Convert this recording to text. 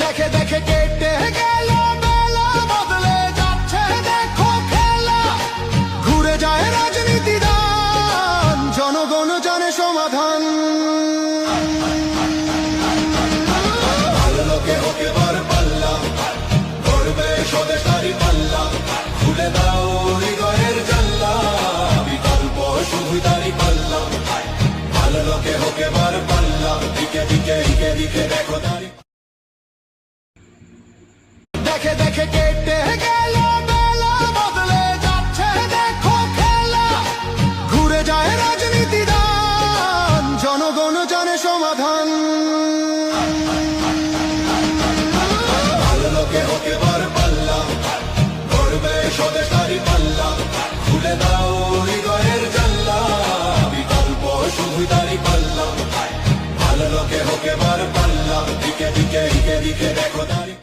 দেখে দেখে কেটে গেল বেলা, বদলে যাচ্ছে দেখো খেলা। ঘুরে যায় রাজনীতি দান, জনগণ জানে সমাধান। ভালো লোকে হোক এবার পাল্লা, করবে স্বদেশারি পাল্লা। খুলে দাও হৃদয়ের জানলা, বিকল্প শুধু দাঁড়ি পাল্লা। ভালো লোকে হোক এবার পাল্লা, দিকে দিকে দিকে দিকে দেখো দাঁড়ি। দেখে দেখে কেটে গেল বেলা, বদলে যাচ্ছে দেখো খেলা। ঘুরে যায় রাজনীতি দান, জনগণ জানে সমাধান। ভালো লোকে হোক এবার পাল্লা, করবে স্বদেশারি পাল্লা। খুলে দাও হৃদয়ের জানলা, বিকল্প শুধু দাঁড়ি পাল্লা। ভালো লোকে হোক এবার পাল্লা, দিকে দিকে দিকে দিকে দেখো দাঁড়ি।